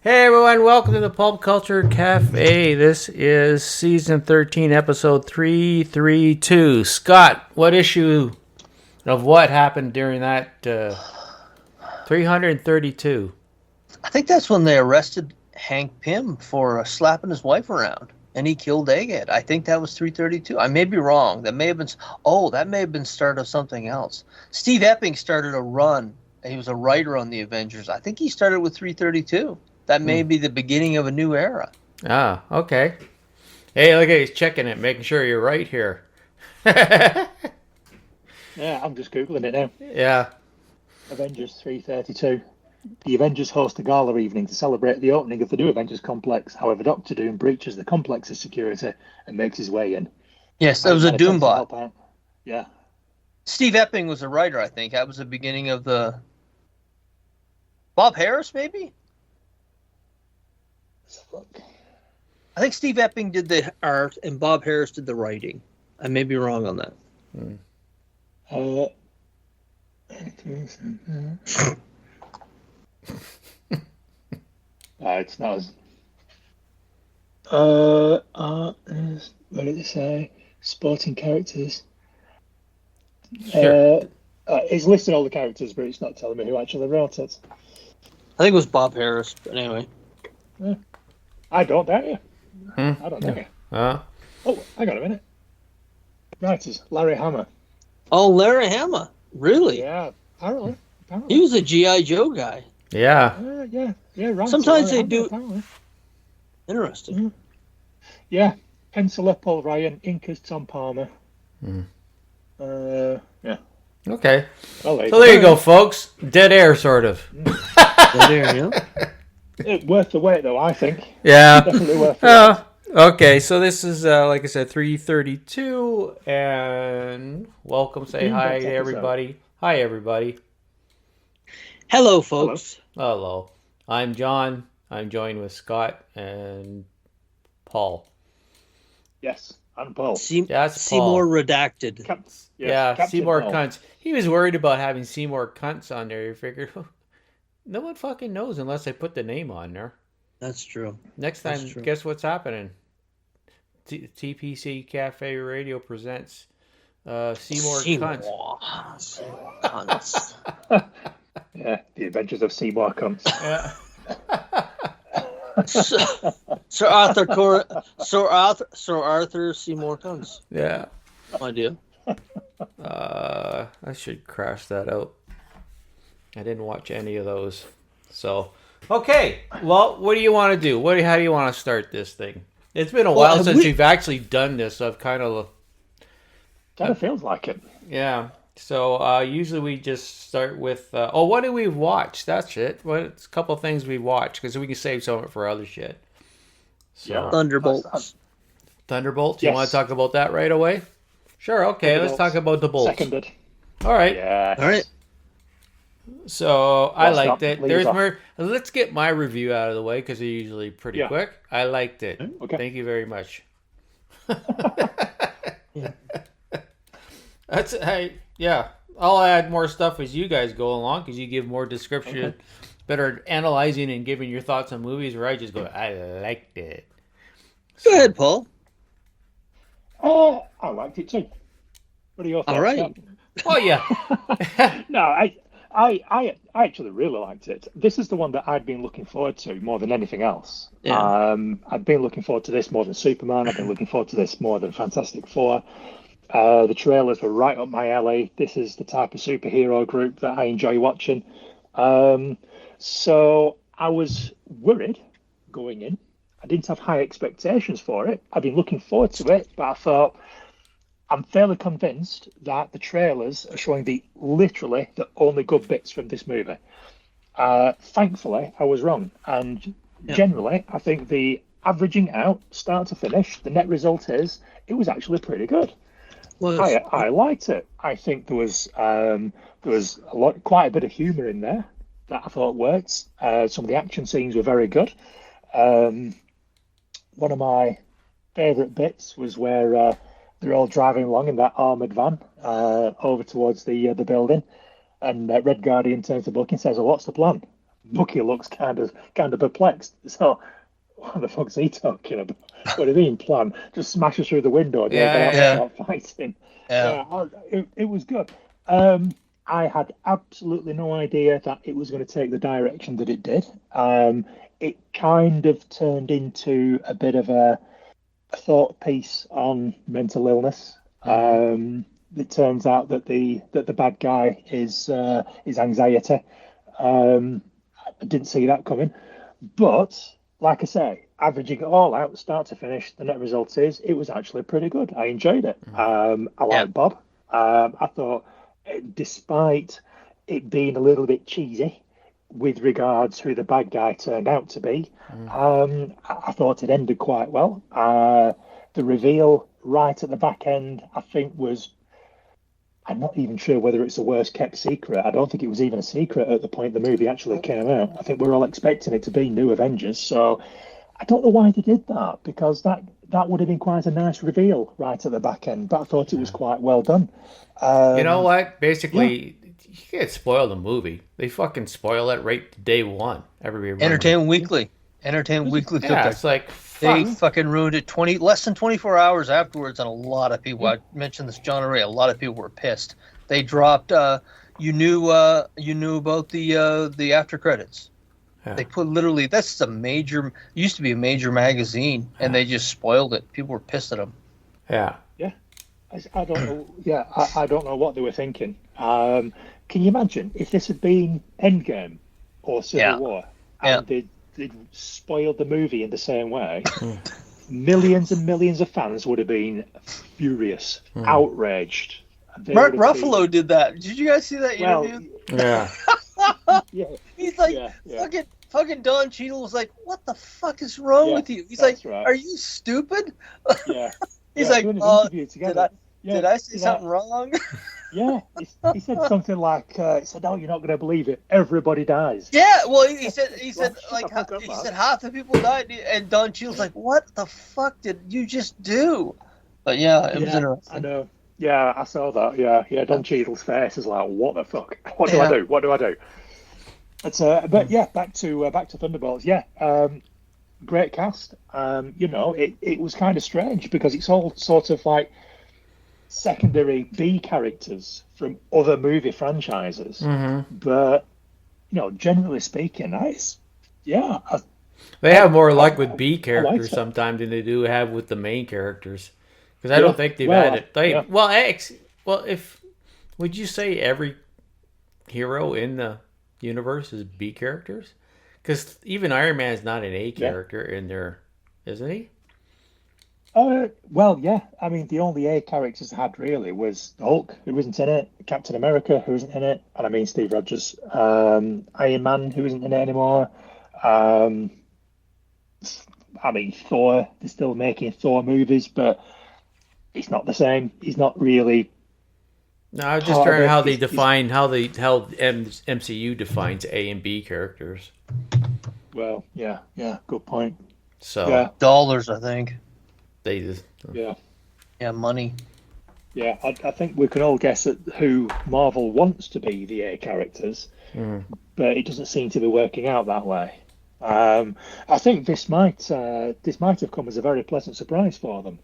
Hey everyone, welcome to the Pulp Culture Cafe. This is season 13, episode 332. Scott, what issue of what happened during that 332? I think that's when they arrested Hank Pym for slapping his wife around, and he killed Egghead. I think that was 332. I may be wrong. That may have been. Oh, that may have been start of something else. Steve Epping started a run, and he was a writer on the Avengers. I think he started with 332. That may be the beginning of a new era. Ah, okay. Hey, look at he's checking it, making sure you're right here. Yeah. Yeah, I'm just Googling it now. Avengers 332. The Avengers host a gala evening to celebrate the opening of the new Avengers complex. However, Doctor Doom breaches the complex's security and makes his way in. Yes, that was a Men attempt to Doombot. help out. Yeah. Steve Epping was a writer, I think. That was the beginning of the. Bob Harris, maybe? Let's look. I think Steve Epping did the art and Bob Harris did the writing. I may be wrong on that. It's not as. What did it say? Sporting characters. Sure. It's listing all the characters, but it's not telling me who actually wrote it. I think it was Bob Harris, but anyway. I don't doubt you. I don't know you. Oh, hang on a minute. Writers, Larry Hama. Oh, Larry Hama. Really? Yeah, apparently. He was a G.I. Joe guy. Yeah. Yeah, right. Sometimes they Larry do. Hama, apparently. Interesting. Yeah, penciler Paul Ryan, inkers Tom Palmer. Yeah. Okay. Well, So there you go, folks. Dead air, sort of. There you go. Worth the wait, though, I think. Yeah. Definitely worth the wait. Okay, so this is, like I said, 332, and welcome, say hi to everybody. Hi, everybody. Hello, folks. Hello. I'm John. I'm joined with Scott and Paul. Yes, and Paul. That's Seymour Paul. redacted. Yeah, Seymour Paul. Cunts. He was worried about having Seymour Cunts on there. You figured, no one fucking knows unless I put the name on there. That's true. Next time, guess what's happening? TPCCafe Radio presents Seymour Cunts. Cunts. Yeah, the Adventures of Seymour Cunts. Yeah. Sir Arthur Seymour Cunts. Yeah. No idea. I should crash that out. I didn't watch any of those. So, okay. Well, what do you want to do? How do you want to start this thing? It's been a while since we've actually done this. So I've kind of feels like it. Yeah. So usually we just start with what do we watch? That's it. It's a couple of things we watch because we can save some of it for other shit. So, Yeah. Thunderbolts. Thunderbolts. You Yes. want to talk about that right away? Sure. Okay. Let's talk about the bolts. Seconded. All right. Yeah. All right. So I liked it. leave There's off. more. Let's get my review out of the way because they're usually pretty quick. I liked it. Okay. Thank you very much. Yeah. I'll add more stuff as you guys go along because you give more description, better analyzing and giving your thoughts on movies. Where I just go, I liked it. Go ahead, Paul. I liked it too. What are your thoughts? All right. Oh yeah. No, I actually really liked it. This is the one that I'd been looking forward to more than anything else. Yeah. I've been looking forward to this more than Superman. I've been looking forward to this more than Fantastic Four. The trailers were right up my alley. This is the type of superhero group that I enjoy watching. So I was worried going in. I didn't have high expectations for it. I've been looking forward to it, but I thought I'm fairly convinced that the trailers are showing literally the only good bits from this movie. Thankfully, I was wrong. And generally, I think the averaging out, start to finish, the net result is it was actually pretty good. I liked it. I think there was quite a bit of humour in there that I thought worked. Some of the action scenes were very good. One of my favourite bits was where they're all driving along in that armoured van over towards the building, and Red Guardian turns to Bucky and says, "Well, what's the plan?" Bucky looks kind of perplexed. So, what the fuck's he talking about? What do you mean plan? Just smashes through the window and Yeah, they have to yeah. start fighting. Yeah. It was good. I had absolutely no idea that it was going to take the direction that it did. It kind of turned into a bit of a thought piece on mental illness. It turns out that the bad guy is anxiety. I didn't see that coming, but like I say, averaging it all out, start to finish, the net result is it was actually pretty good. I enjoyed it. I Yeah. like Bob. I thought, despite it being a little bit cheesy with regards who the bad guy turned out to be, I thought it ended quite well. The reveal right at the back end, I think, was. I'm not even sure whether it's a worst kept secret. I don't think it was even a secret at the point the movie actually came out. I think we're all expecting it to be New Avengers. So I don't know why they did that, because that would have been quite a nice reveal right at the back end. But I thought it was quite well done. You know what? Basically, you can't spoil the movie. They fucking spoil it right day one. Everybody Entertainment Weekly. Entertainment Weekly took Yeah, it. it's like, They fuck. fucking ruined it less than 24 hours afterwards, and a lot of people. I mentioned this, John Ray. A lot of people were pissed. They dropped. You knew about the after credits. Yeah. They put literally. That's a major. Used to be a major magazine, and they just spoiled it. People were pissed at them. Yeah. I don't know. Yeah, I don't know what they were thinking. Can you imagine if this had been Endgame or Civil War and they'd spoiled the movie in the same way? Millions and millions of fans would have been furious, outraged. Mark Ruffalo did that. Did you guys see that interview? Yeah. Yeah, He's like, fucking Don Cheadle was like, "What the fuck is wrong with you?" He's like, right. "Are you stupid?" Yeah. He's Yeah, like, doing an interview together. did I say something wrong?" Yeah, he said something like, he said, "No, you're not going to believe it. Everybody dies." Yeah, well, he said Well, shut the fuck up, he man. said half the people died, and Don Cheadle's like, "What the fuck did you just do?" But yeah, it was interesting. I know. Yeah, I saw that. Yeah. Don Cheadle's face is like, "What the fuck? What do I do? What do I do?" But yeah, back to Thunderbolts. Yeah, great cast. It was kind of strange because it's all sort of like secondary B characters from other movie franchises. But generally speaking, They have more luck with B liked characters it. sometimes than they do have with the main characters. Because I don't think they've added. Would you say every hero in the universe is B characters? Because even Iron Man is not an A character in there, isn't he? Well, yeah. I mean, the only A characters I had really was the Hulk, who wasn't in it, Captain America, who isn't in it, and I mean Steve Rogers, Iron Man, who isn't in it anymore. I mean Thor. They're still making Thor movies, but it's not the same. He's not really. No, I was just trying how they define how MCU defines A and B characters. Well, yeah, good point. So dollars, I think. They just Yeah, money. Yeah, I think we can all guess at who Marvel wants to be the A characters, but it doesn't seem to be working out that way. I think this might have come as a very pleasant surprise for them.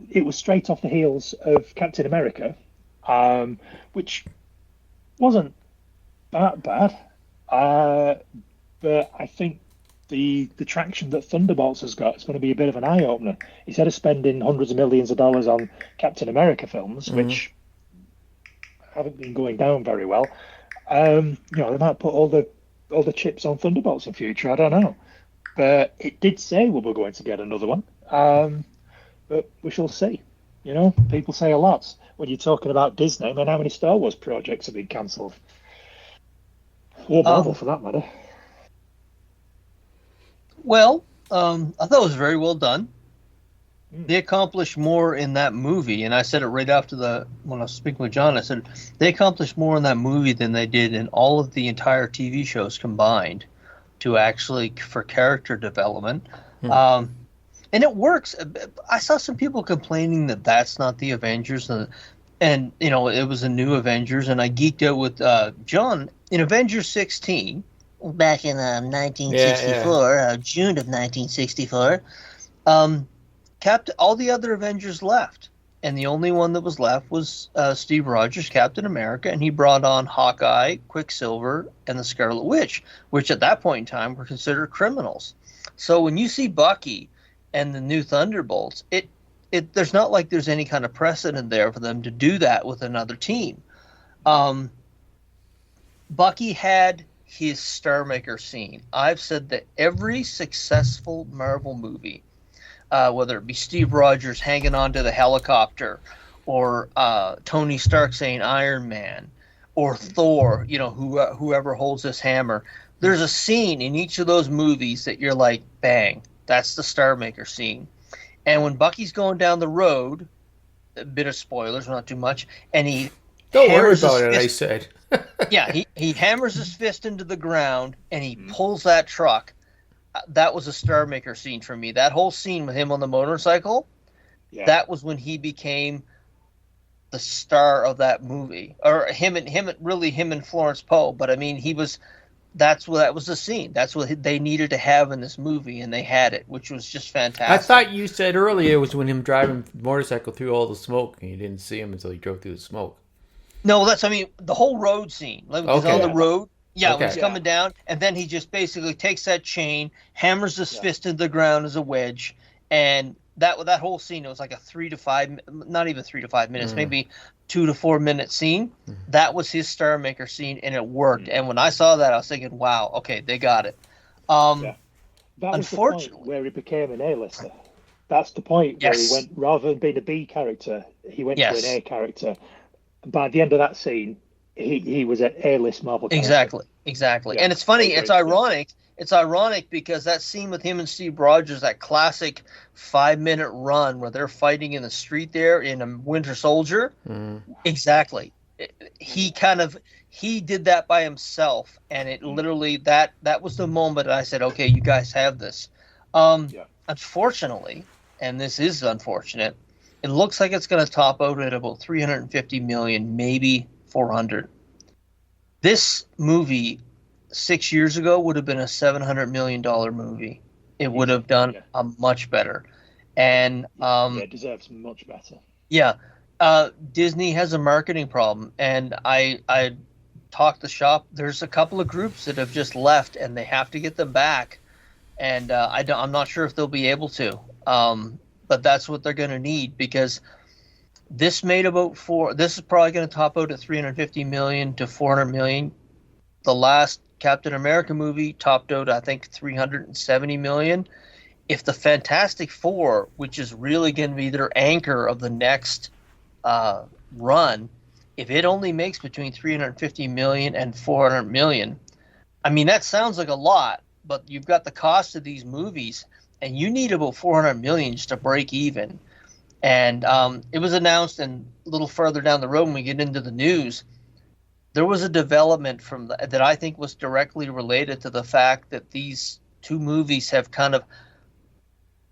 It was straight off the heels of Captain America, which wasn't that bad, but I think the traction that Thunderbolts has got is going to be a bit of an eye-opener. Instead of spending hundreds of millions of dollars on Captain America films, which haven't been going down very well, they might put all the chips on Thunderbolts in future. I don't know, but it did say we were going to get another one. But we shall see. People say a lot when you're talking about Disney. I mean, how many Star Wars projects have been cancelled? Or Marvel, for that matter. Well, I thought it was very well done. They accomplished more in that movie, and I said it right after when I was speaking with John. I said they accomplished more in that movie than they did in all of the entire TV shows combined, for character development. And it works. I saw some people complaining that that's not the Avengers, and it was a new Avengers. And I geeked out with John in Avengers 16. back in 1964, June of 1964, all the other Avengers left. And the only one that was left was Steve Rogers, Captain America, and he brought on Hawkeye, Quicksilver, and the Scarlet Witch, which at that point in time were considered criminals. So when you see Bucky and the new Thunderbolts, there's not like there's any kind of precedent there for them to do that with another team. Bucky had his Star Maker scene. I've said that every successful Marvel movie, whether it be Steve Rogers hanging onto the helicopter, or Tony Stark saying Iron Man, or Thor, whoever holds this hammer, there's a scene in each of those movies that you're like, bang, that's the Star Maker scene. And when Bucky's going down the road, a bit of spoilers, not too much, and he don't worry about it, I said. Yeah, he hammers his fist into the ground and he pulls that truck. That was a Star Maker scene for me. That whole scene with him on the motorcycle, that was when he became the star of that movie. Or him and Florence Poe. But I mean, that was the scene. That's what they needed to have in this movie, and they had it, which was just fantastic. I thought you said earlier it was when him driving the motorcycle through all the smoke, and you didn't see him until he drove through the smoke. No, the whole road scene. Like he's on the road. Yeah, when he's coming down, and then he just basically takes that chain, hammers his fist into the ground as a wedge, and that whole scene, it was like a 3 to 5, not even 3 to 5 minutes, maybe 2 to 4 minute scene. That was his Star Maker scene, and it worked. And when I saw that, I was thinking, wow, okay, they got it. That was the point where he became an A-lister. That's the point where he went, rather than being a B character, he went to an A character. By the end of that scene, he was an A-list Marvel character. Exactly. And it's funny, it's ironic. It's ironic because that scene with him and Steve Rogers, that classic 5-minute run where they're fighting in the street there in a Winter Soldier, exactly. He did that by himself, and it literally, that was the moment I said, okay, you guys have this. Unfortunately, and this is unfortunate, it looks like it's going to top out at about 350 million, maybe 400. This movie 6 years ago would have been a $700 million movie. It would have done a much better. And it deserves much better. Yeah. Disney has a marketing problem, and I talked the shop. There's a couple of groups that have just left, and they have to get them back. And I'm not sure if they'll be able to. But that's what they're going to need, because this made this is probably going to top out at 350 million to 400 million. The last Captain America movie topped out, I think, 370 million. If the Fantastic Four, which is really going to be their anchor of the next run, if it only makes between 350 million and 400 million, I mean, that sounds like a lot, but you've got the cost of these movies, and you need about 400 million just to break even. And it was announced, and a little further down the road when we get into the news, there was a development that I think was directly related to the fact that these two movies have kind of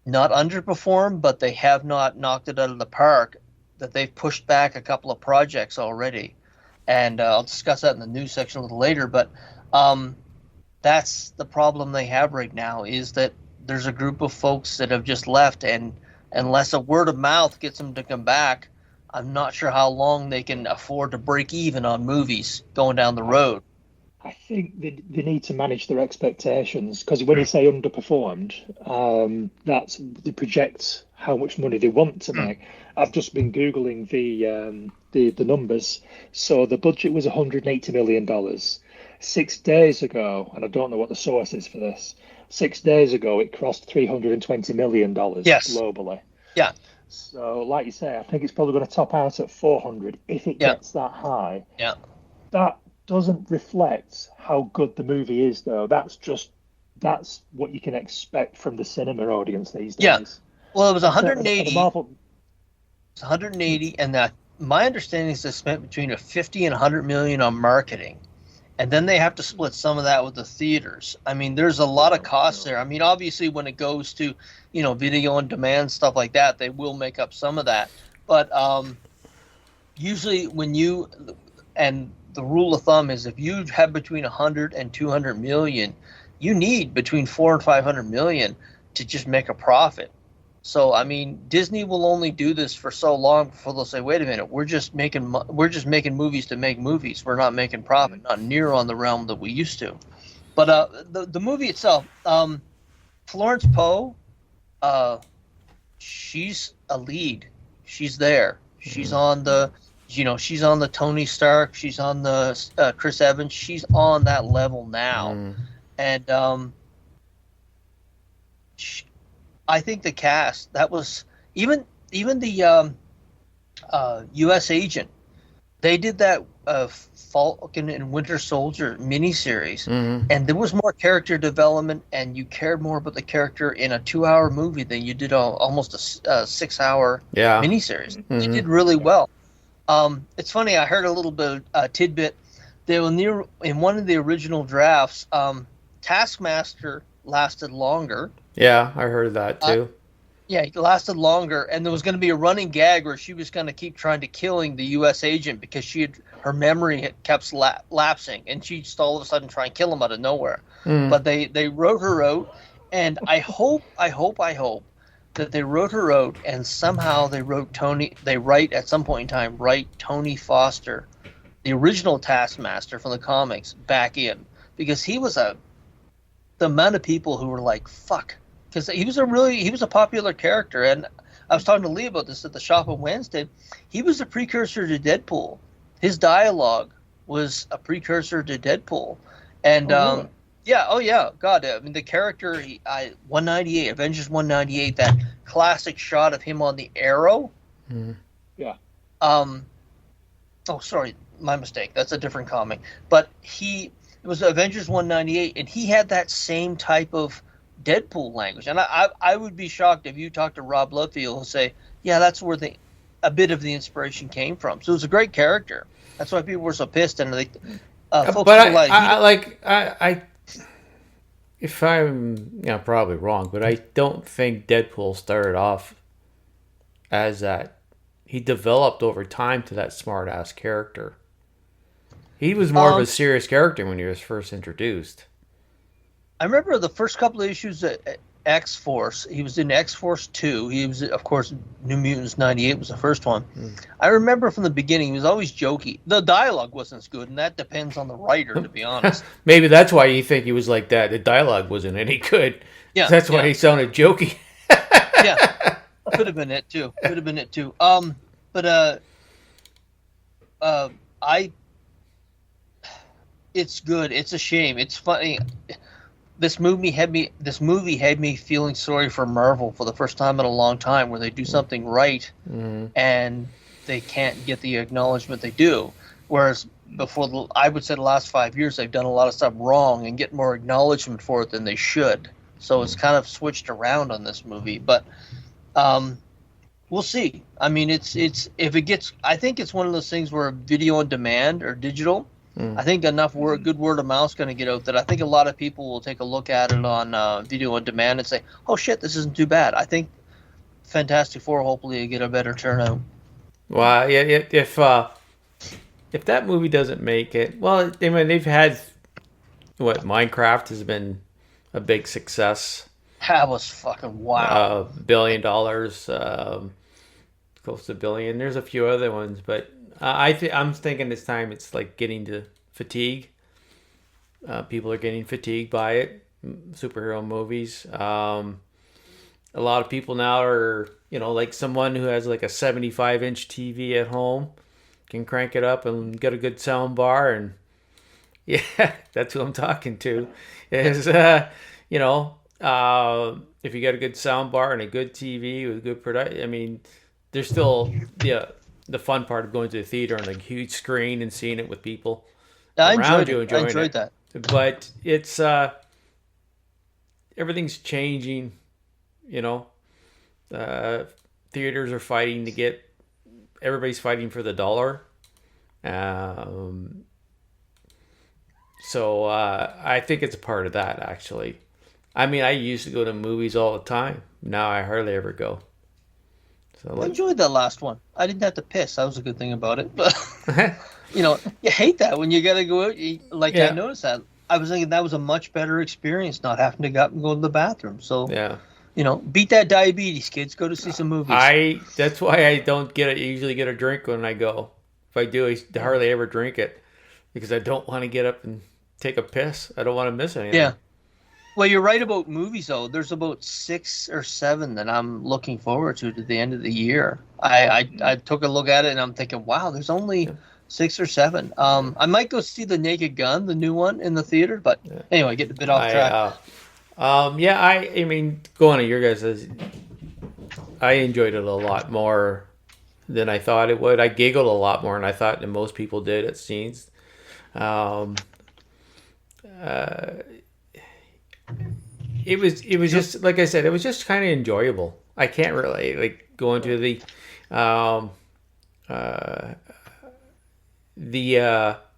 not underperformed, but they have not knocked it out of the park, that they've pushed back a couple of projects already. And I'll discuss that in the news section a little later, but that's the problem they have right now, is that there's a group of folks that have just left, and unless a word of mouth gets them to come back, I'm not sure how long they can afford to break even on movies going down the road. I think they need to manage their expectations, because when you say underperformed, they project how much money they want to make. I've just been Googling the numbers. So the budget was $180 million. 6 days ago, and I don't know what the source is for this, 6 days ago it crossed $320 million globally. Yeah. So, like you say, I think it's probably going to top out at 400 if it gets that high. Yeah. That doesn't reflect how good the movie is, though. That's what you can expect from the cinema audience these days. Yeah. Well, it was 180. It was 180, and my understanding is they spent between 50 and 100 million on marketing. And then they have to split some of that with the theaters. I mean, there's a lot of costs there. I mean, obviously, when it goes to, video on demand, stuff like that, they will make up some of that. But usually and the rule of thumb is if you have between 100 and 200 million, you need between 4 and 500 million to just make a profit. So I mean, Disney will only do this for so long before they'll say, "Wait a minute, we're just making movies to make movies. We're not making profit, not near on the realm that we used to." But the movie itself, Florence Poe, she's a lead. She's there. She's on the, she's on the Tony Stark. She's on the Chris Evans. She's on that level now, and I think the cast, that was even the U.S. Agent. They did that Falcon and Winter Soldier miniseries, and there was more character development, and you cared more about the character in a 2-hour movie than you did almost a 6-hour miniseries. They did really well. It's funny. I heard a little bit tidbit. They were in one of the original drafts. Taskmaster lasted longer. Yeah, I heard that too. It lasted longer, and there was going to be a running gag where she was going to keep trying to killing the U.S. agent because her memory kept lapsing, and she'd just all of a sudden try and kill him out of nowhere. But they wrote her out, and I hope that they wrote her out, and somehow they write at some point in time Tony Foster, the original Taskmaster from the comics, back in, because he was the amount of people who were like, fuck. Because he was a popular character, and I was talking to Lee about this at the shop on Wednesday. He was a precursor to Deadpool. His dialogue was a precursor to Deadpool, and God, I mean the character, 198, Avengers 198, that classic shot of him on the arrow. Oh, sorry, my mistake. That's a different comic. But it was Avengers 198, and he had that same type of Deadpool language, and I would be shocked if you talk to Rob Liefeld and say, yeah, that's where a bit of the inspiration came from. So it was a great character. That's why people were so pissed, and they folks but if I'm probably wrong, but I don't think Deadpool started off as that. He developed over time to that smart ass character. He was more of a serious character when he was first introduced. I remember the first couple of issues at X-Force. He was in X-Force 2. He was, of course, New Mutants 98 was the first one. I remember from the beginning, he was always jokey. The dialogue wasn't as good, and that depends on the writer, to be honest. Maybe that's why you think he was like that. The dialogue wasn't any good. Yeah, that's why he sounded jokey. Yeah, could have been it, too. It's good. It's a shame. It's funny. This movie had me feeling sorry for Marvel for the first time in a long time, where they do something right and they can't get the acknowledgement they do. Whereas before, I would say the last 5 years, they've done a lot of stuff wrong and get more acknowledgement for it than they should. So it's kind of switched around on this movie, but we'll see. I mean, I think it's one of those things where video on demand or digital. I think good word of mouth is going to get out that I think a lot of people will take a look at it on video on demand and say, oh shit, this isn't too bad. I think Fantastic Four hopefully will get a better turnout. Well, yeah, if that movie doesn't make it, well, I mean, they've had, Minecraft has been a big success. That was fucking wow. $1 billion, close to $1 billion. There's a few other ones, but I'm thinking this time it's like getting to fatigue. People are getting fatigued by it. Superhero movies. A lot of people now are, like someone who has like a 75-inch TV at home can crank it up and get a good sound bar, and yeah, that's who I'm talking to. Is if you get a good sound bar and a good TV with good production, I mean, there's still the fun part of going to the theater on a huge screen and seeing it with people around you, enjoying it. I enjoyed that. But it's everything's changing. Theaters are fighting to get. Everybody's fighting for the dollar. So I think it's a part of that, actually. I mean, I used to go to movies all the time. Now I hardly ever go. So I enjoyed that last one. I didn't have to piss. That was a good thing about it. you hate that when you got to go out. I Yeah. noticed that. I was thinking that was a much better experience not having to go up and go to the bathroom. So, Yeah. beat that diabetes, kids. Go to see some movies. That's why I don't usually get a drink when I go. If I do, I hardly ever drink it because I don't want to get up and take a piss. I don't want to miss anything. Yeah. Well, you're right about movies, though. There's about 6 or 7 that I'm looking forward to the end of the year. I took a look at it and I'm thinking, wow, there's only 6 or 7. I might go see The Naked Gun, the new one, in the theater. But anyway, getting a bit off track. I mean, going to your guys', I enjoyed it a lot more than I thought it would. I giggled a lot more than I thought than most people did at scenes. Um, it was just like I said, it was just kind of enjoyable. I can't really like go into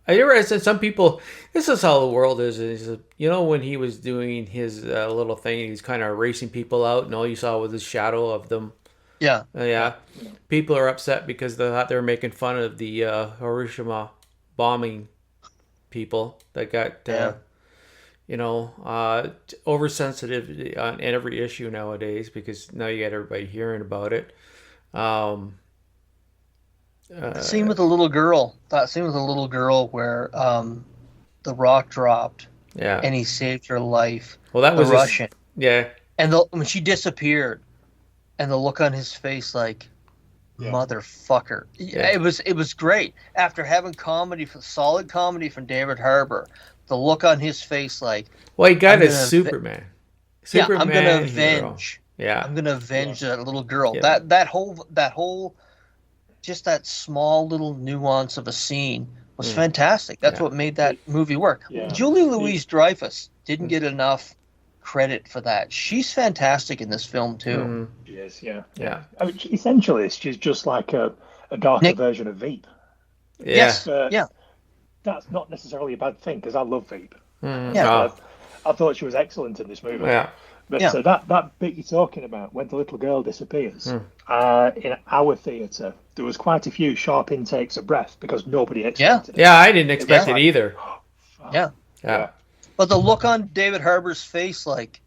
I realize that some people, this is how the world is when he was doing his little thing, he's kind of erasing people out, and all you saw was the shadow of them. Yeah. Yeah. People are upset because they thought they were making fun of the Hiroshima bombing people that got oversensitive on every issue nowadays because now you got everybody hearing about it. Scene with the little girl. That scene with the little girl where the rock dropped and he saved her life. Well, that was Russian. Yeah. And when she disappeared, and the look on his face, like, motherfucker. Yeah. It was great. After having solid comedy from David Harbour, the look on his face, like, well, he got his Superman. Superman. I'm gonna avenge. Yeah. I'm gonna avenge that little girl. Yeah. That whole just that small little nuance of a scene was fantastic. That's what made that movie work. Yeah. Julie Louis-Dreyfus didn't get enough credit for that. She's fantastic in this film too. She is, yeah. Yeah. I mean, essentially, she's just like a darker version of Veep. Yeah. Yes. That's not necessarily a bad thing because I love Veep. Yeah. I thought she was excellent in this movie. Yeah. But that bit you're talking about, when the little girl disappears, in our theatre, there was quite a few sharp intakes of breath because nobody expected it. Yeah, I didn't expect it either. Yeah. But the look on David Harbour's face, like,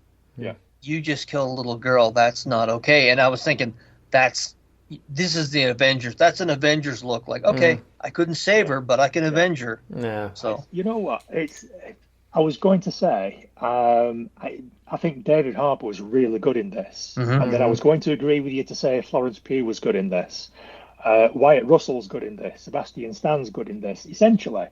you just killed a little girl, that's not okay. And I was thinking, this is the Avengers. That's an Avengers look. Like, okay, I couldn't save her, but I can avenge her. Yeah. So you know what? I was going to say, I think David Harbour was really good in this. And then I was going to agree with you to say Florence Pugh was good in this. Wyatt Russell's good in this. Sebastian Stan's good in this. Essentially,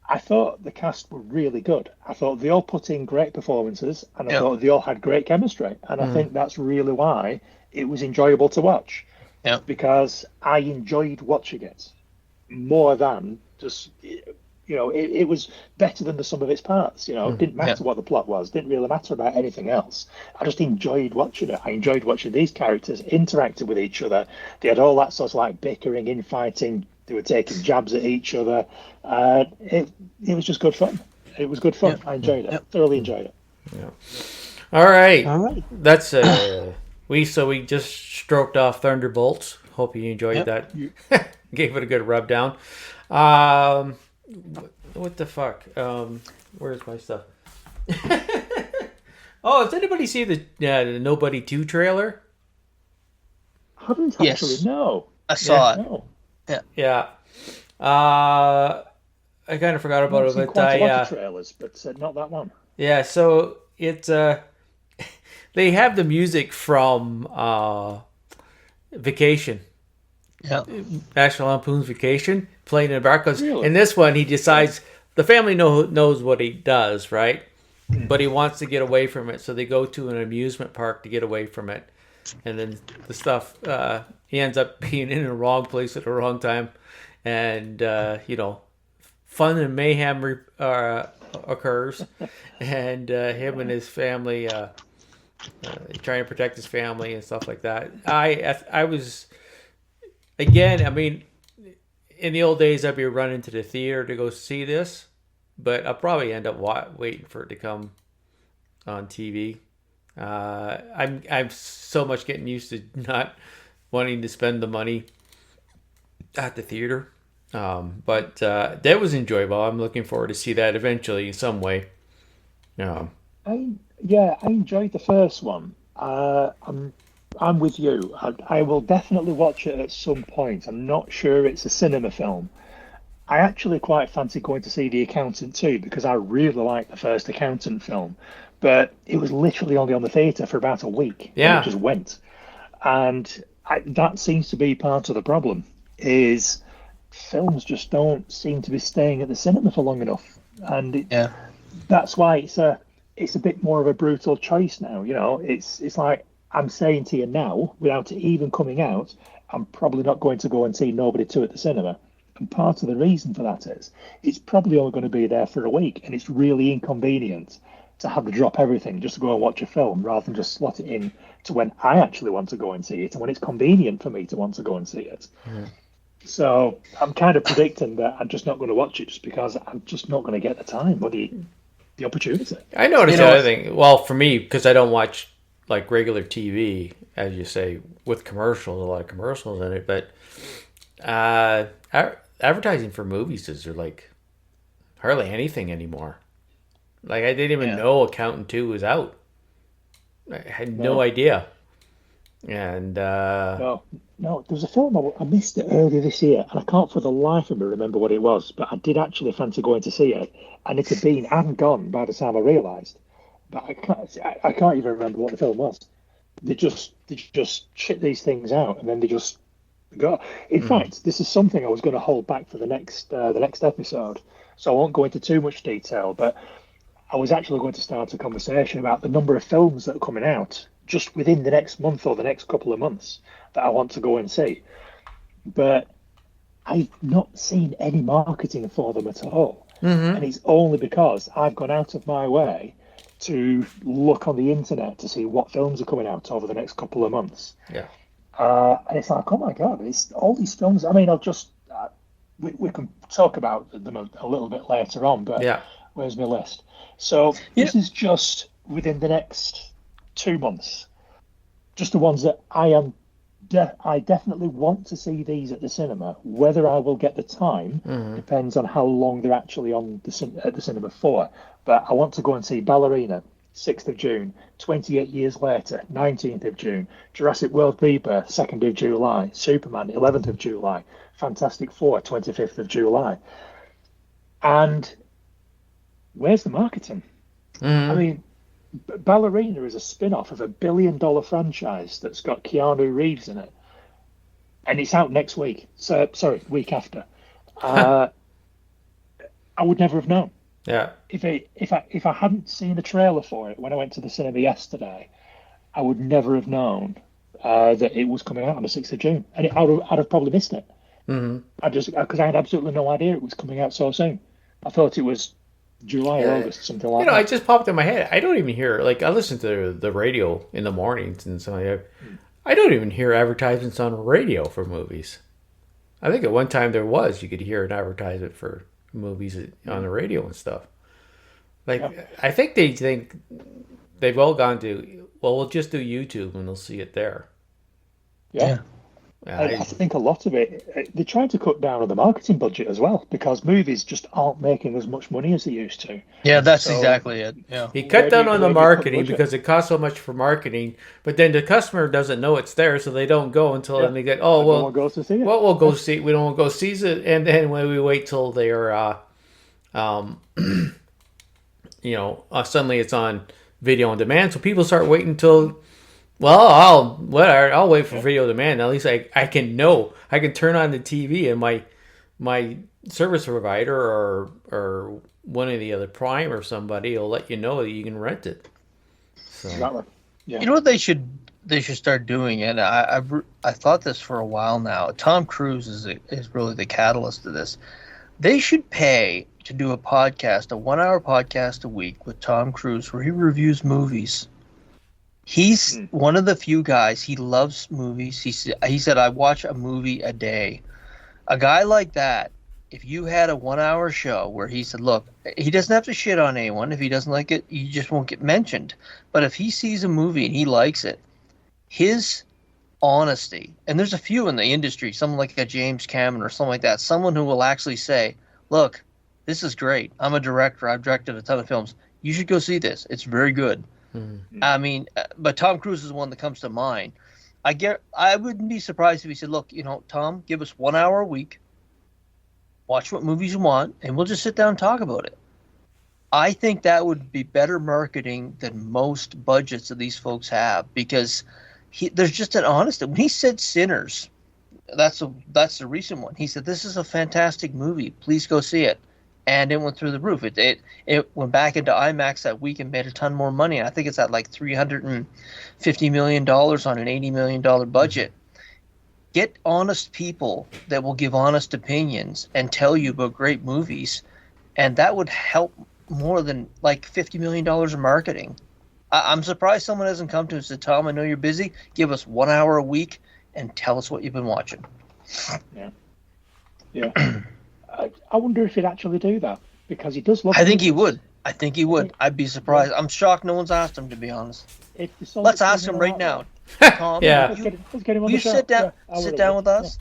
I thought the cast were really good. I thought they all put in great performances, and I thought they all had great chemistry. And I think that's really why it was enjoyable to watch. Yeah. Because I enjoyed watching it more than just, it was better than the sum of its parts. It didn't matter what the plot was. Didn't really matter about anything else. I just enjoyed watching it. I enjoyed watching these characters interacting with each other. They had all that sort of like bickering, infighting. They were taking jabs at each other. It was just good fun. It was good fun. I enjoyed it. Thoroughly enjoyed it. Yeah. All right. That's we just stroked off Thunderbolts. Hope you enjoyed that. Gave it a good rub down. What the fuck? Where's my stuff? Oh, does anybody see the Nobody 2 trailer? I didn't actually know. I saw it. No. Yeah. I kind of forgot about it, but quite a lot of trailers, but not that one. Yeah, so it's they have the music from Vacation. Yeah. National Lampoon's Vacation playing in the background. Really? In this one, he decides the family knows what he does, right? But he wants to get away from it, so they go to an amusement park to get away from it. And then the stuff, he ends up being in the wrong place at the wrong time, and fun and mayhem occurs, and him and his family trying to protect his family and stuff like that. I was, again, I mean, in the old days, I'd be running to the theater to go see this, but I'll probably end up waiting for it to come on TV. I'm so much getting used to not wanting to spend the money at the theater. But that was enjoyable. I'm looking forward to see that eventually in some way. I enjoyed the first one. I'm with you. I will definitely watch it at some point. I'm not sure it's a cinema film. I actually quite fancy going to see The Accountant too because I really like the first Accountant film, but it was literally only on the theatre for about a week. And Yeah. it just went, and that seems to be part of the problem. Is films just don't seem to be staying at the cinema for long enough, and Yeah. that's why it's a bit more of a brutal choice now. It's like I'm saying to you now, without it even coming out, I'm probably not going to go and see Nobody 2 at the cinema. And part of the reason for that is it's probably only going to be there for a week, and it's really inconvenient to have to drop everything just to go and watch a film rather than just slot it in to when I actually want to go and see it and when it's convenient for me to want to go and see it. Yeah. So I'm kind of predicting that I'm just not going to watch it just because I'm just not going to get the time or the opportunity. I noticed the other thing. Well, for me, because I don't watch like regular TV, as you say, with commercials, a lot of commercials in it, but advertising for movies is like hardly anything anymore. Like I didn't even know Accountant 2 was out. I had no idea. And no, there was a film I missed it earlier this year, and I can't for the life of me remember what it was. But I did actually fancy going to see it, and it had been and gone by the time I realised. But I can't even remember what the film was. They just shit these things out, and then they just go. In fact, this is something I was going to hold back for the next episode, so I won't go into too much detail. But I was actually going to start a conversation about the number of films that are coming out just within the next month or the next couple of months that I want to go and see. But I've not seen any marketing for them at all. And it's only because I've gone out of my way to look on the internet to see what films are coming out over the next couple of months. Yeah. And it's like, oh my God, it's all these films. I mean, I'll just, we can talk about them a little bit later on, but where's my list? So this is just within the next 2 months. Just the ones that I definitely want to see these at the cinema. Whether I will get the time depends on how long they're actually on at the cinema for. But I want to go and see Ballerina, 6th of June, 28 Years Later, 19th of June, Jurassic World Rebirth, 2nd of July, Superman, 11th of July, Fantastic Four, 25th of July. And where's the marketing? I mean, Ballerina is a spin-off of $1 billion franchise that's got Keanu Reeves in it, and it's out next week. So sorry, week after. I would never have known. Yeah. If I hadn't seen the trailer for it when I went to the cinema yesterday, I would never have known that it was coming out on the 6th of June, and I'd have probably missed it. Because I had absolutely no idea it was coming out so soon. I thought it was July or August, something like that. It just popped in my head. I don't even hear, like, I listen to the radio in the mornings and so I don't even hear advertisements on radio for movies. I think at one time there was, you could hear an advertisement for movies on the radio and stuff. Like, I think they think they've all gone to, well, we'll just do YouTube and they'll see it there. Yeah. I think a lot of it, they're trying to cut down on the marketing budget as well because movies just aren't making as much money as they used to. Yeah, that's exactly it. Yeah. He cut down on the marketing because it costs so much for marketing, but then the customer doesn't know it's there, so they don't go until then they get, we'll go to see it. Well, we'll go see. We don't want to go see it, and then when we wait till they're, suddenly it's on video on demand, so people start waiting till. Well, I'll wait for video demand. At least I can know. I can turn on the TV and my service provider or one of the other Prime or somebody will let you know that you can rent it. So. Exactly. Yeah. You know what they should start doing, and I thought this for a while now. Tom Cruise is really the catalyst of this. They should pay to do a 1-hour podcast a week with Tom Cruise where he reviews movies. He's one of the few guys, he loves movies. He said, I watch a movie a day. A guy like that, if you had a 1-hour show where he said, look, he doesn't have to shit on anyone. If he doesn't like it, he just won't get mentioned. But if he sees a movie and he likes it, his honesty, and there's a few in the industry, someone like a James Cameron or something like that, someone who will actually say, look, this is great. I'm a director. I've directed a ton of films. You should go see this. It's very good. I mean, but Tom Cruise is one that comes to mind. I wouldn't be surprised if he said, look, Tom, give us 1 hour a week, watch what movies you want, and we'll just sit down and talk about it. I think that would be better marketing than most budgets that these folks have, because there's just an honesty. When he said Sinners, that's the recent one. He said, this is a fantastic movie. Please go see it. And it went through the roof. It went back into IMAX that week and made a ton more money. I think it's at like $350 million on an $80 million budget. Get honest people that will give honest opinions and tell you about great movies, and that would help more than like $50 million of marketing. I'm surprised someone hasn't come to us and said, Tom, I know you're busy. Give us 1 hour a week and tell us what you've been watching. Yeah. I wonder if he'd actually do that, because he does love. I think he would. I'd be surprised. I'm shocked no one's asked him, to be honest. Let's ask him right now. Tom, Yeah. Let's get him on you the show. sit down. Yeah, sit down with us.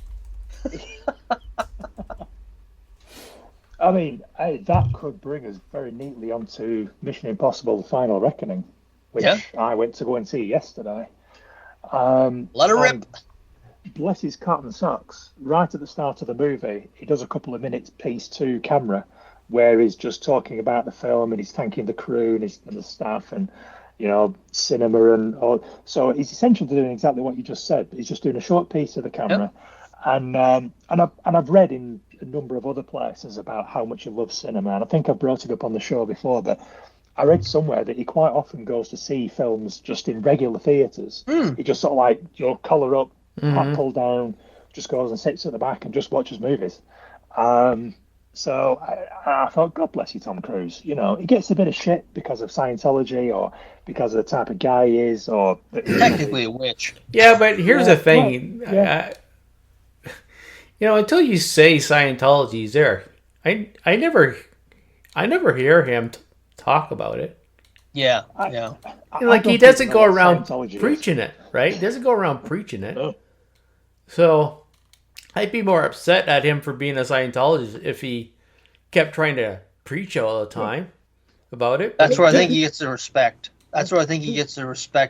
I mean, that could bring us very neatly onto Mission Impossible: The Final Reckoning, which I went to go and see yesterday. Let her rip. Bless his cotton socks. Right at the start of the movie, he does a couple of minutes piece to camera where he's just talking about the film and he's thanking the crew and the staff and cinema and all. So he's essentially doing exactly what you just said. He's just doing a short piece of the camera. Yep. And I've read in a number of other places about how much he loves cinema, and I think I've brought it up on the show before, but I read somewhere that he quite often goes to see films just in regular theatres. He just sort of like, collar up, hat pulled down, just goes and sits at the back and just watches movies. So I thought, God bless you, Tom Cruise. He gets a bit of shit because of Scientology or because of the type of guy he is, or technically a witch. Yeah, but here's the thing. Right. Until you say Scientology's there, I never hear him talk about it. Yeah. He doesn't go around preaching it, right? He doesn't go around preaching it. No. So I'd be more upset at him for being a Scientologist if he kept trying to preach all the time about it. That's where I think he gets the respect.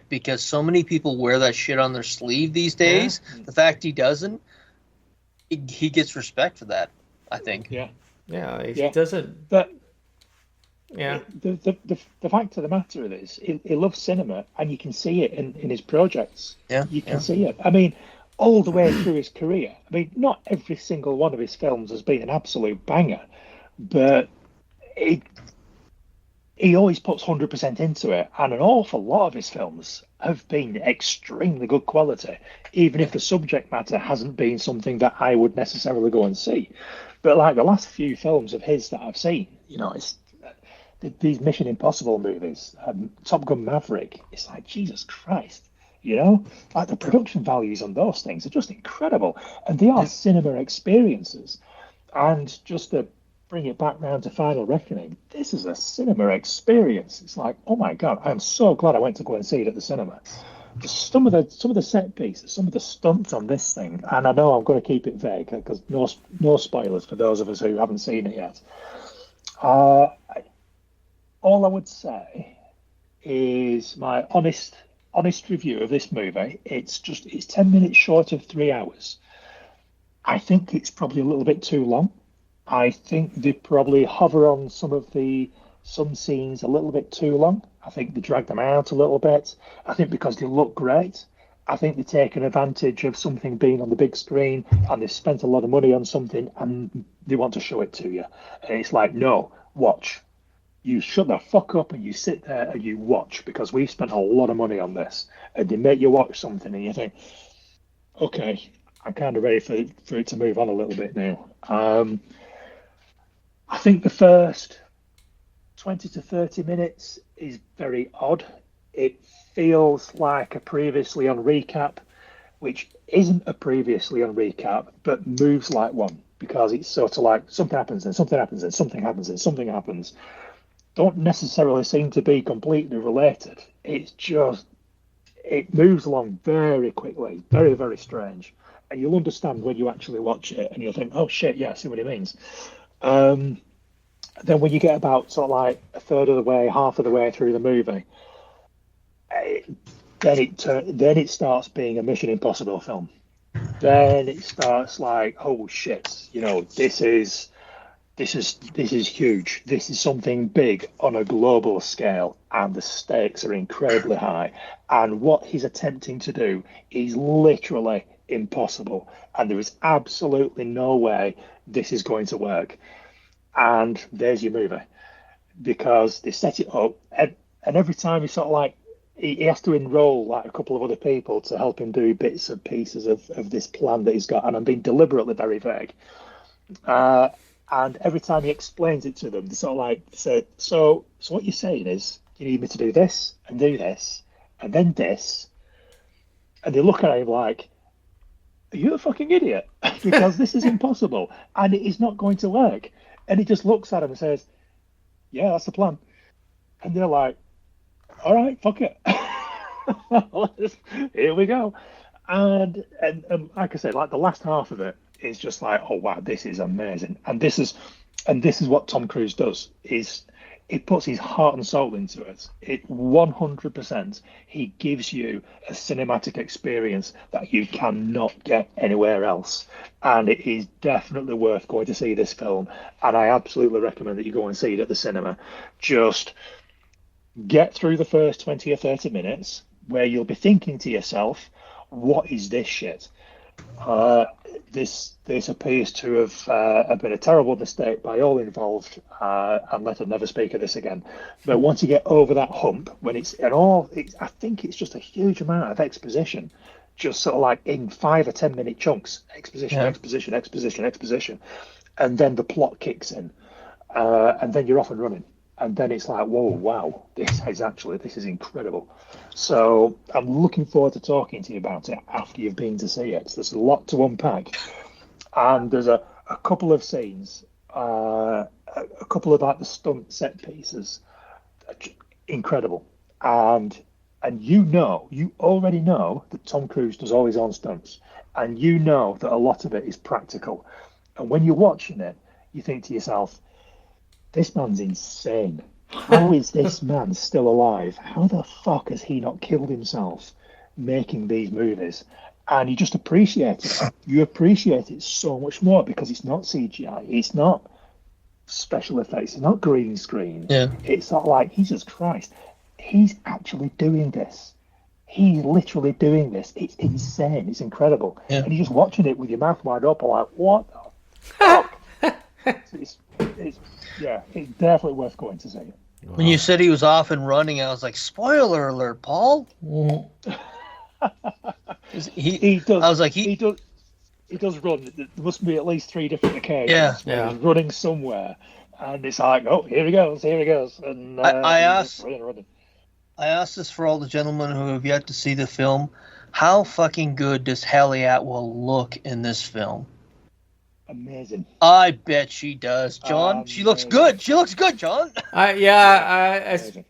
Because so many people wear that shit on their sleeve these days. Yeah. The fact he doesn't, he gets respect for that, I think. Yeah, he doesn't. But yeah, the fact of the matter is, he loves cinema, and you can see it in his projects. Yeah, you can see it. I mean, all the way through his career. I mean, not every single one of his films has been an absolute banger, but he always puts 100% into it, and an awful lot of his films have been extremely good quality, even if the subject matter hasn't been something that I would necessarily go and see. But like the last few films of his that I've seen, it's these Mission Impossible movies, Top Gun Maverick, it's like, Jesus Christ, like the production values on those things are just incredible, and they are cinema experiences. And just to bring it back round to Final Reckoning, this is a cinema experience. It's like, oh my God, I'm so glad I went to go and see it at the cinema. Just some of the set pieces, some of the stunts on this thing, and I know I'm going to keep it vague because no spoilers for those of us who haven't seen it yet. All I would say is my honest review of this movie. It's 10 minutes short of 3 hours. I think it's probably a little bit too long. I think they probably hover on some scenes a little bit too long. I think they drag them out a little bit. I think because they look great, I think they've taken advantage of something being on the big screen, and they've spent a lot of money on something, and they want to show it to you. And it's like, no, watch. You shut the fuck up and you sit there and you watch, because we've spent a lot of money on this. And they make you watch something and you think, okay, I'm kind of ready for it to move on a little bit now. I think the first 20 to 30 minutes is very odd. It feels like a previously on recap, which isn't a previously on recap, but moves like one, because it's sort of like something happens and something happens and something happens and something happens. Don't necessarily seem to be completely related. It's just, it moves along very quickly, very, very strange. And you'll understand when you actually watch it and you'll think, oh shit, yeah, I see what he means. Um, then when you get about sort of like a third of the way, half of the way through the movie, it, then it starts being a Mission Impossible film. Then it starts like, oh shit, this is huge. This is something big on a global scale, and the stakes are incredibly high. And what he's attempting to do is literally impossible, and there is absolutely no way this is going to work. And there's your movie because they set it up, and every time he sort of like he has to enroll like a couple of other people to help him do bits and pieces of this plan that he's got, and I'm being deliberately very vague. Uh, and every time he explains it to them, they sort of like say, so what you're saying is you need me to do this and do this and then this, and they look at him like, are you a fucking idiot? Because this is impossible and it is not going to work. And he just looks at him and says, yeah, that's the plan. And they're like, all right, fuck it. Here we go. And like I said, like the last half of it is just like, oh wow, this is amazing. And this is what Tom Cruise does is he puts his heart and soul into it. It 100%. He gives you a cinematic experience that you cannot get anywhere else, and it is definitely worth going to see this film. And I absolutely recommend that you go and see it at the cinema. Just get through the first 20 or 30 minutes where you'll be thinking to yourself, what is this shit? This appears to have been a terrible mistake by all involved, and let us never speak of this again. But once you get over that hump, when I think it's just a huge amount of exposition, just sort of like in 5 or 10 minute chunks, exposition, Yeah. exposition, exposition, exposition, and then the plot kicks in, and then you're off and running. And then it's like, whoa, wow, this is incredible. So I'm looking forward to talking to you about it after you've been to see it. There's a lot to unpack, and there's a couple of scenes, a couple of like the stunt set pieces, incredible. And you already know that Tom Cruise does all his own stunts, and you know that a lot of it is practical. And when you're watching it, you think to yourself, this man's insane. How is this man still alive? How the fuck has he not killed himself making these movies? And you just appreciate it. You appreciate it so much more because it's not CGI. It's not special effects. It's not green screen. Yeah. It's not like, Jesus Christ, he's actually doing this. He's literally doing this. It's insane. It's incredible. Yeah. And you're just watching it with your mouth wide open like, what the fuck? It's definitely worth going to see it. When you said he was off and running, I was like, spoiler alert, Paul. He does. I was like, he does run. There must be at least 3 different occasions where Yeah. he's running somewhere, and it's like, oh, here he goes. And I asked- running. I asked this for all the gentlemen who have yet to see the film. How fucking good does Hallie Atwell look in this film? Amazing. I bet she does, John. She looks good. She looks good, John. Amazing.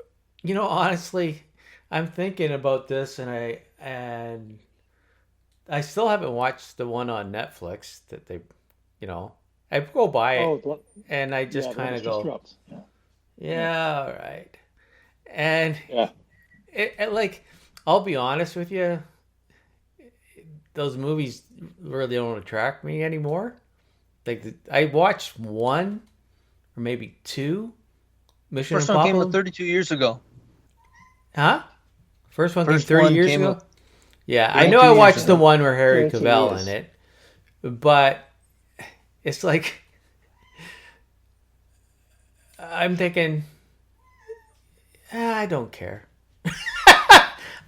Honestly, I'm thinking about this, and I still haven't watched the one on Netflix that they, I go by it, and I just kind of go, dropped. yeah, all right. And Yeah. like, I'll be honest with you, those movies really don't attract me anymore. Like, I watched 1 or maybe 2 Mission First one came Impossible. out 32 years ago. Huh? First one came First 30 one years came ago? out Yeah, I 32 know I years watched the ago. one where Harry 30 Cavell years. in it, but it's like, I'm thinking, I don't care.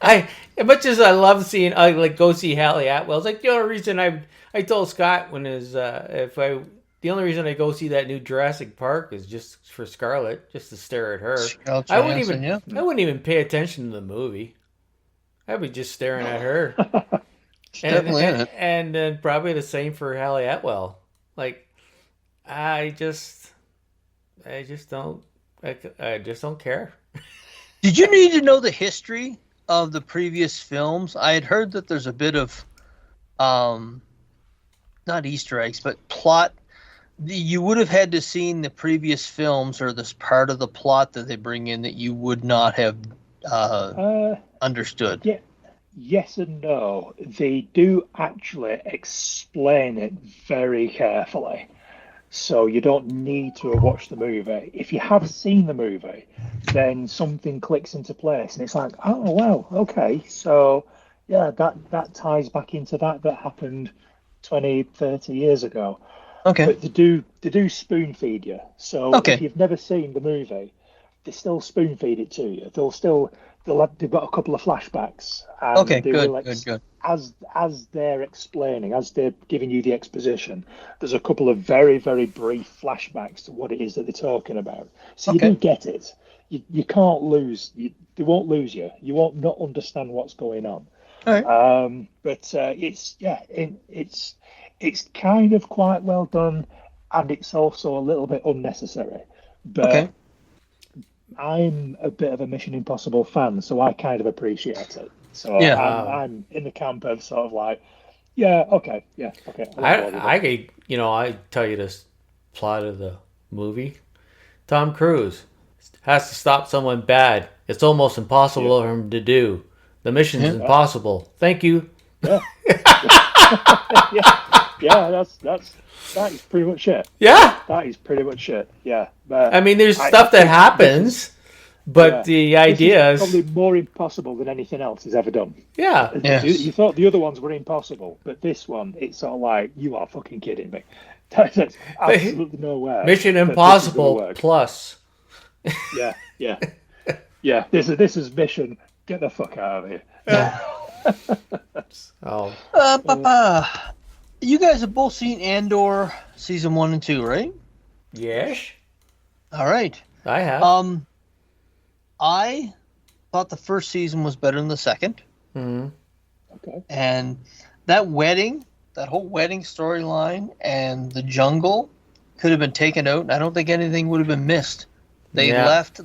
As much as I love seeing, I like go see Hallie Atwell. It's like the only reason I told Scott when the only reason I go see that new Jurassic Park is just for Scarlett, just to stare at her. Scarlett I wouldn't even Johansson, I wouldn't even pay attention to the movie. I'd be just staring at her. She's definitely in it. And then probably the same for Hallie Atwell. Like, I just don't care. Did you need to know the history of the previous films, I had heard that there's a bit of, not Easter eggs, but plot. You would have had to seen the previous films or this part of the plot that they bring in that you would not have understood. Yeah, yes and no. They do actually explain it very carefully. So you don't need to have watched the movie. If you have seen the movie, then something clicks into place and it's like, oh wow, okay. So yeah, that ties back into that happened 20, 30 years ago. Okay. But they do spoon feed you. So Okay. if you've never seen the movie, they still spoon feed it to you. They've got a couple of flashbacks. And Okay, they good, will good. As they're explaining, as they're giving you the exposition, there's a couple of very, very brief flashbacks to what it is that they're talking about. So you Okay. do get it. You can't lose. They won't lose you. You won't not understand what's going on. All right. But it's kind of quite well done, and it's also a little bit unnecessary. But Okay. I'm a bit of a Mission Impossible fan, so I kind of appreciate it. So Yeah. I'm in the camp of sort of like, yeah, okay. I tell you this plot of the movie. Tom Cruise has to stop someone bad. It's almost impossible for him to do. The mission's impossible. Thank you. Yeah. That is pretty much it. Yeah. That is pretty much it. Yeah. But I mean, there's stuff that happens, but the idea is probably more impossible than anything else he's ever done. Yeah. Yes. You thought the other ones were impossible, but this one, it's sort of like, you are fucking kidding me. There's absolutely no way. Mission Impossible plus. Yeah. This is Mission. Get the fuck out of here. Oh. You guys have both seen Andor season 1 and 2, right? Yes. All right. I have. I thought the first season was better than the second. Mm-hmm. Okay. And that whole wedding storyline and the jungle could have been taken out, and I don't think anything would have been missed. They left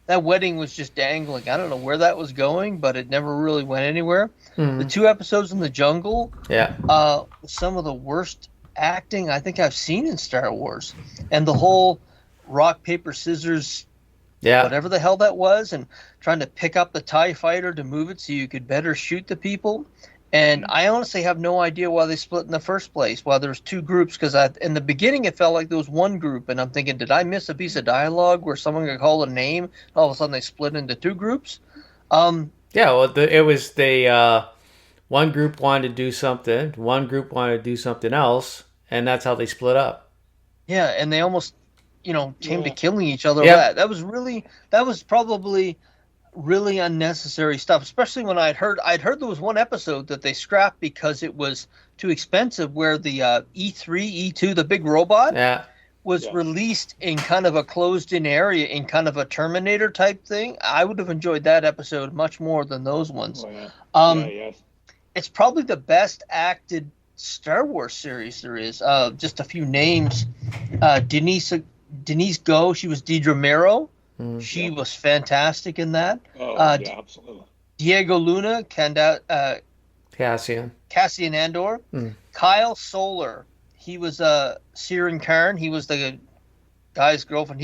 that wedding was just dangling. I don't know where that was going, but it never really went anywhere. Mm-hmm. The 2 episodes in the jungle, Yeah. some of the worst acting I think I've seen in Star Wars, and the whole rock paper scissors, whatever the hell that was, and trying to pick up the TIE fighter to move it so you could better shoot the people. And I honestly have no idea why they split in the first place. Why there's 2 groups? Because in the beginning it felt like there was one group, and I'm thinking, did I miss a piece of dialogue where someone got called a name? And all of a sudden they split into 2 groups. It was one group wanted to do something, one group wanted to do something else, and that's how they split up. Yeah, and they almost, came to killing each other. Yep. That was probably really unnecessary stuff, especially when I'd heard there was one episode that they scrapped because it was too expensive, where the E3, E2, the big robot, was released in kind of a closed-in area in kind of a Terminator type thing. I would have enjoyed that episode much more than those ones. It's probably the best acted Star Wars series there is. Just a few names. Denise Go, she was Deidre Mero. She was fantastic in that. Absolutely. Diego Luna, Cassian Andor. Kyle Solar, he was Ciaran Carn. He was the guy's girlfriend.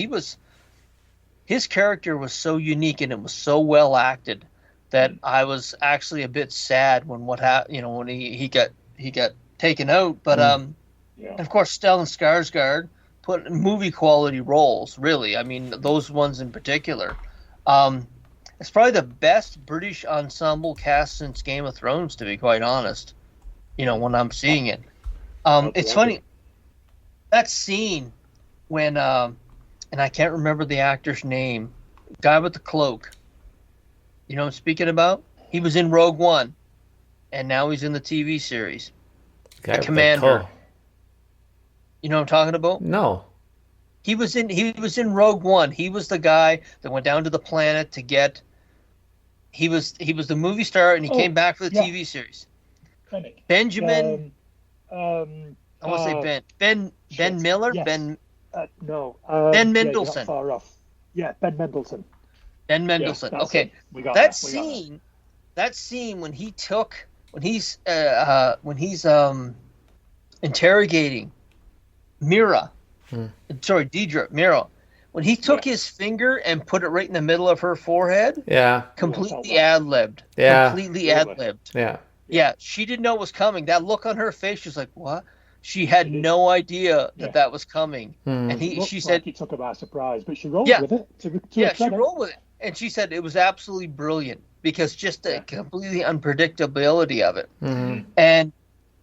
His character was so unique and it was so well acted that I was actually a bit sad when when he got taken out. But and of course Stellan Skarsgård put in movie quality roles, really. I mean, those ones in particular. It's probably the best British ensemble cast since Game of Thrones, to be quite honest. When I'm seeing it. It's funny, that scene when, and I can't remember the actor's name, guy with the cloak. You know what I'm speaking about? He was in Rogue One, and now he's in the TV series. The commander. You know what I'm talking about? No. He was in Rogue One. He was the guy that went down to the planet to get. He was the movie star, and he came back for the TV series. Benjamin. I want to say Ben Miller. Yes. Ben Ben Mendelsohn. Far off. Yeah, Ben Mendelsohn. Ben Mendelsohn. Yes, okay, we got that scene that scene when he's interrogating Mira, Deidre, Mira, when he took his finger and put it right in the middle of her forehead, completely ad-libbed. Yeah. Completely ad-libbed. Yeah. Yeah, she didn't know it was coming. That look on her face, she was like, what? She had no idea that was coming. And she said, he took her by surprise, but she rolled with it. She rolled with it. And she said it was absolutely brilliant because just the completely unpredictability of it. And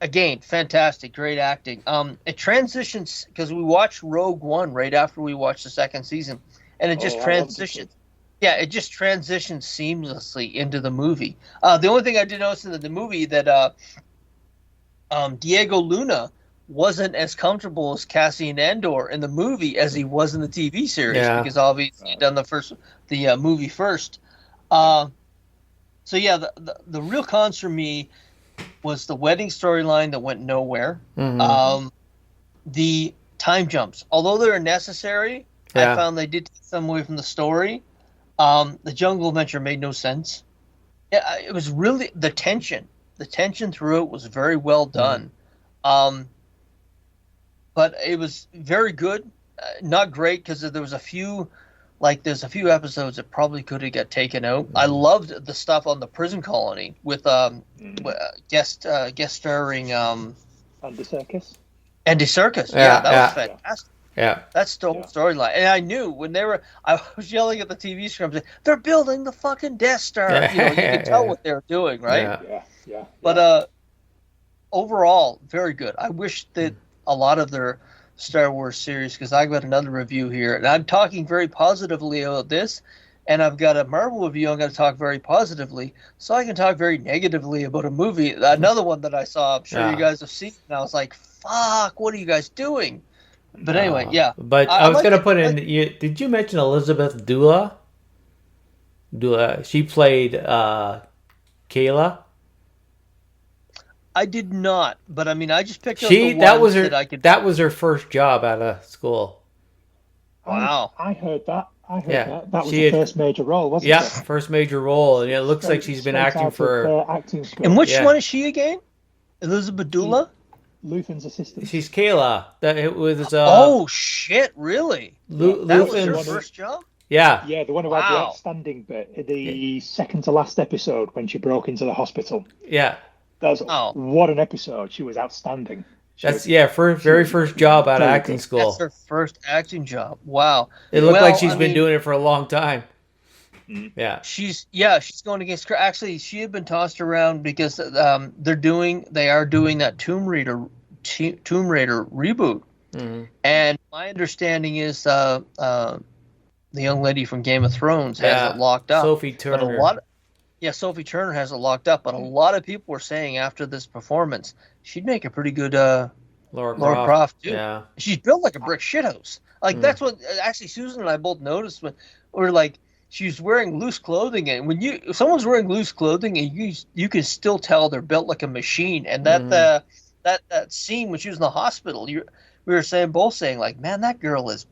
again, fantastic, great acting. It transitions because we watched Rogue One right after we watched the second season, and it just transitions. Yeah, it just transitions seamlessly into the movie. The only thing I did notice in the movie that Diego Luna wasn't as comfortable as Cassian Andor in the movie as he was in the TV series because obviously he'd done the movie first. So yeah, the real cons for me was the wedding storyline that went nowhere. The time jumps, although they're necessary, I found they did take some away from the story. The jungle adventure made no sense. Yeah, it was really the tension through it was very well done. But it was very good, not great because there's a few episodes that probably could have got taken out. I loved the stuff on the prison colony with guest starring Andy Serkis. Andy Serkis. That was fantastic. Yeah, that's the whole storyline. And I knew when I was yelling at the TV screen, they're building the fucking Death Star. You could tell what they were doing, right? Yeah. But overall, very good. I wish that a lot of their Star Wars series, because I've got another review here, and I'm talking very positively about this, and I've got a Marvel review I'm going to talk very positively, so I can talk very negatively about a movie. Another one that I saw, I'm sure you guys have seen, and I was like, fuck, what are you guys doing? But anyway, But I was going to put in, did you mention Elizabeth Dula? She played Kayla. I did not, but I mean, I just picked up that was her first job out of school. Wow. I heard that. That was the first major role, wasn't it? Yeah, first major role, and it looks like she's been acting for. Acting school. And which one is she again? Elizabeth Dula? Luthen's assistant. She's Kayla. That was. Oh shit! Really? That was her first job. Yeah. Yeah, the one who had the outstanding bit in the second to last episode when she broke into the hospital. Yeah. What an episode. She was outstanding. Very first job out of acting school. That's her first acting job. Wow. It looked like she's been doing it for a long time. Yeah. She's going against her. Actually, she had been tossed around because they are doing that Tomb Raider reboot. And my understanding is the young lady from Game of Thrones has it locked up. Sophie Turner. Sophie Turner has it locked up, but a lot of people were saying after this performance, she'd make a pretty good Laura Croft too. Yeah. She's built like a brick shithouse. Like that's what actually Susan and I both noticed when we're like, she's wearing loose clothing, and when if someone's wearing loose clothing, and you can still tell they're built like a machine. And that scene when she was in the hospital, we were both saying like, man, that girl is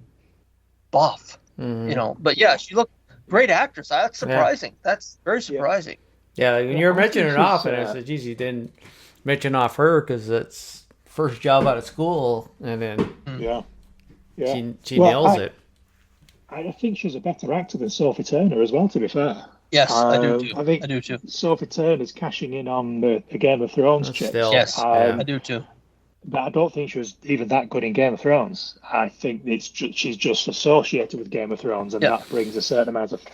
buff, But yeah, she looked. Great actress. That's surprising. That's very surprising. Yeah, when you're mentioning it off, and I said, geez, you didn't mention off her because it's first job out of school, and then she nails it. I think she's a better actor than Sophie Turner as well, to be fair. Yes, I do too. I do too. Sophie Turner's cashing in on the Game of Thrones chick. Yes, I do too. But I don't think she was even that good in Game of Thrones. I think she's just associated with Game of Thrones, and that brings a certain amount of,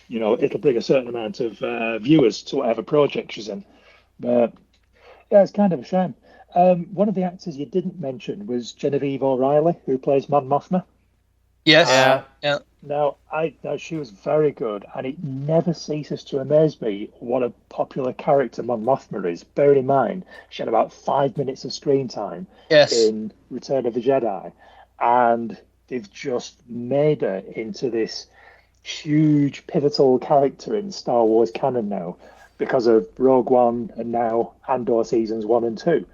it'll bring a certain amount of viewers to whatever project she's in. But yeah, it's kind of a shame. One of the actors you didn't mention was Genevieve O'Reilly, who plays Mon Mothma. Yes. Now, she was very good, and it never ceases to amaze me what a popular character Mon Mothma is. Bear in mind, she had about 5 minutes of screen time in Return of the Jedi, and they've just made her into this huge pivotal character in Star Wars canon now because of Rogue One and now Andor seasons 1 and 2.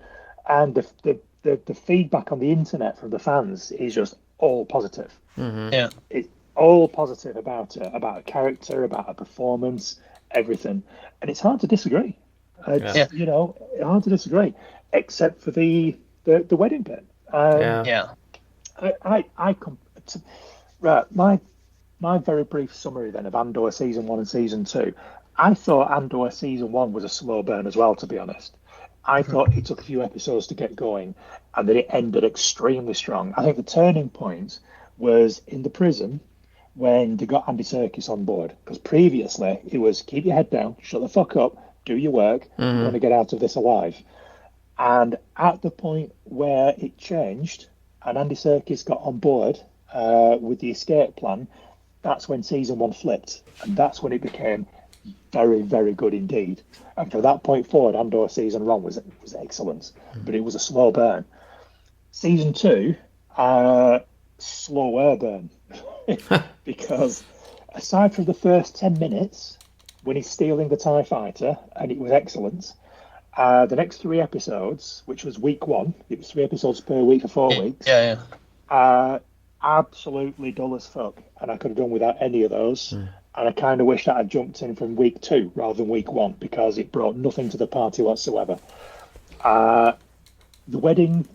And the feedback on the internet from the fans is just all positive. Yeah. It's all positive about her character, about her performance. everything, and it's hard to disagree. It's Yeah. hard to disagree, except for the wedding bit. Yeah. Yeah. Right, my very brief summary then of Andor season 1 and season 2. I thought Andor season 1 was a slow burn as well, to be honest. I thought it took a few episodes to get going, and then it ended extremely strong. I think the turning point was in the prison when they got Andy Serkis on board, because previously it was keep your head down, shut the fuck up, do your work, you're going to get out of this alive. And at the point where it changed and Andy Serkis got on board with the escape plan, that's when season 1 flipped, and that's when it became very, very good indeed. And from that point forward, Andor season 1 was excellent, but it was a slow burn. Season 2, slower burn, because aside from the first 10 minutes when he's stealing the TIE fighter, and it was excellent, the next 3 episodes, which was week 1, it was 3 episodes per week for 4 weeks. Yeah. Absolutely dull as fuck, and I could have done without any of those. And I kind of wish that I'd jumped in from week 2 rather than week 1, because it brought nothing to the party whatsoever. The wedding,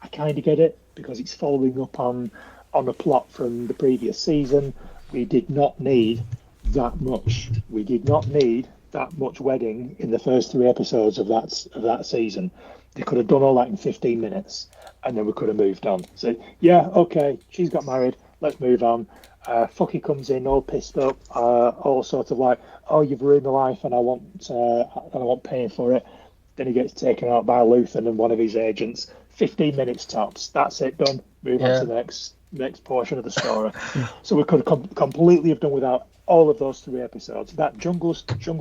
I kind of get it, because it's following up on a plot from the previous season. We did not need that much. We did not need that much wedding in the first 3 episodes of that season. They could have done all that in 15 minutes, and then we could have moved on. So yeah, okay, she's got married, let's move on. Fucky comes in all pissed up, all sort of like, oh, you've ruined my life, and I want paying for it. Then he gets taken out by Luthen and one of his agents. 15 minutes tops. That's it, done. Move on to the next portion of the story. So we could have completely have done without all of those 3 episodes. That jungle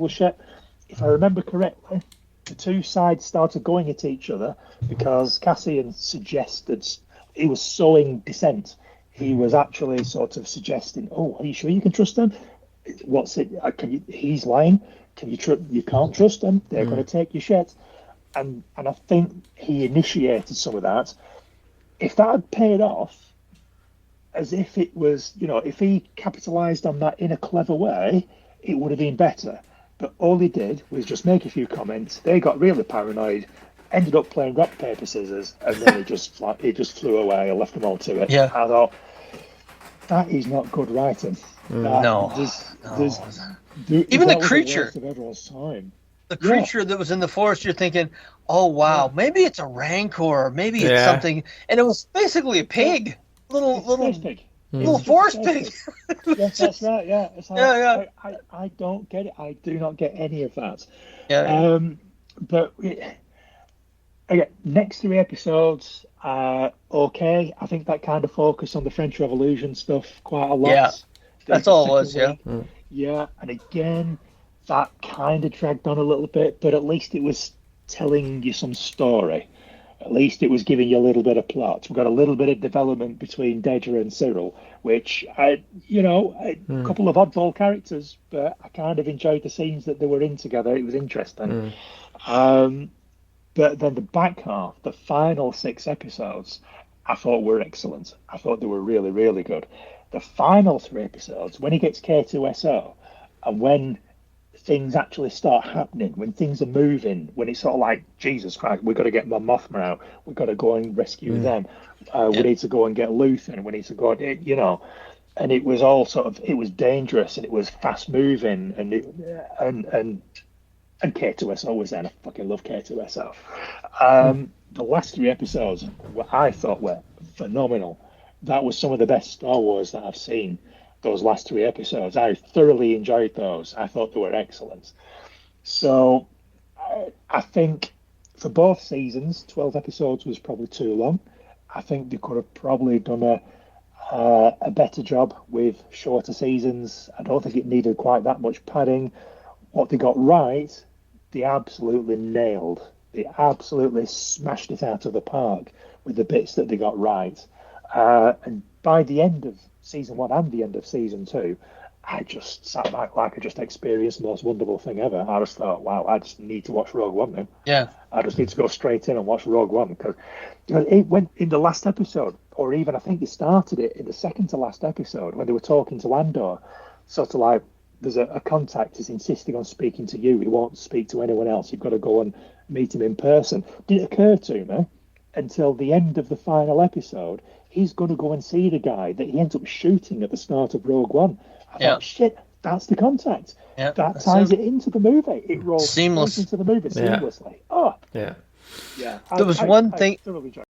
ship, if I remember correctly, the 2 sides started going at each other because Cassian suggested he was sowing dissent. He was actually sort of suggesting, "Oh, are you sure you can trust them? What's it? He's lying. You can't trust them. They're going to take your shit." And I think he initiated some of that. If that had paid off, as if it was, if he capitalised on that in a clever way, it would have been better. But all he did was just make a few comments. They got really paranoid, ended up playing rock, paper, scissors, and then it just flew away and left them all to it. Yeah. I thought, that is not good writing. No. Even the creature. Of everyone's time. The creature that was in the forest, you're thinking, oh, wow, maybe it's a rancor, maybe it's something. And it was basically a pig. Little pig. Little forest pig. Yes, that's right. Yeah. It's like, I don't get it. I do not get any of that. Yeah. But again, next 3 episodes, okay. I think that kind of focused on the French Revolution stuff quite a lot. Yeah. That's all it was. Yeah. Yeah, and again, that kind of dragged on a little bit, but at least it was telling you some story. At least it was giving you a little bit of plot. We got a little bit of development between Deja and Cyril, which a couple of oddball characters, but I kind of enjoyed the scenes that they were in together. It was interesting. But then the back half, the final 6 episodes, I thought were excellent. I thought they were really, really good. The final 3 episodes, when he gets K2SO, and when things actually start happening, when things are moving, when it's sort of like, Jesus Christ, we've got to get Mon Mothma out, we've got to go and rescue them, we need to go and get Luthen, we need to go, and it was all sort of, it was dangerous and it was fast moving, and K2SO was there, and I fucking love K2SO. The last 3 episodes, I thought were phenomenal. That was some of the best Star Wars that I've seen. Those last 3 episodes, I thoroughly enjoyed those. I thought they were excellent. So I think for both seasons, 12 episodes was probably too long. I think they could have probably done a better job with shorter seasons. I don't think it needed quite that much padding. What they got right, they absolutely nailed. They absolutely smashed it out of the park with the bits that they got right. And by the end of season 1 and the end of season 2, I just sat back like I just experienced the most wonderful thing ever. I just thought, wow, I just need to watch Rogue One now. Yeah. I just need to go straight in and watch Rogue One, because it went in the last episode, or even I think they started it in the second to last episode when they were talking to Andor, sort of like, there's a contact is insisting on speaking to you. He won't speak to anyone else. You've got to go and meet him in person. Didn't occur to me until the end of the final episode. He's going to go and see the guy that he ends up shooting at the start of Rogue One. I thought, shit, that's the contact. Yeah, that ties it into the movie. It rolls seamless into the movie seamlessly. Oh, Yeah. yeah. There was one thing. I thoroughly enjoyed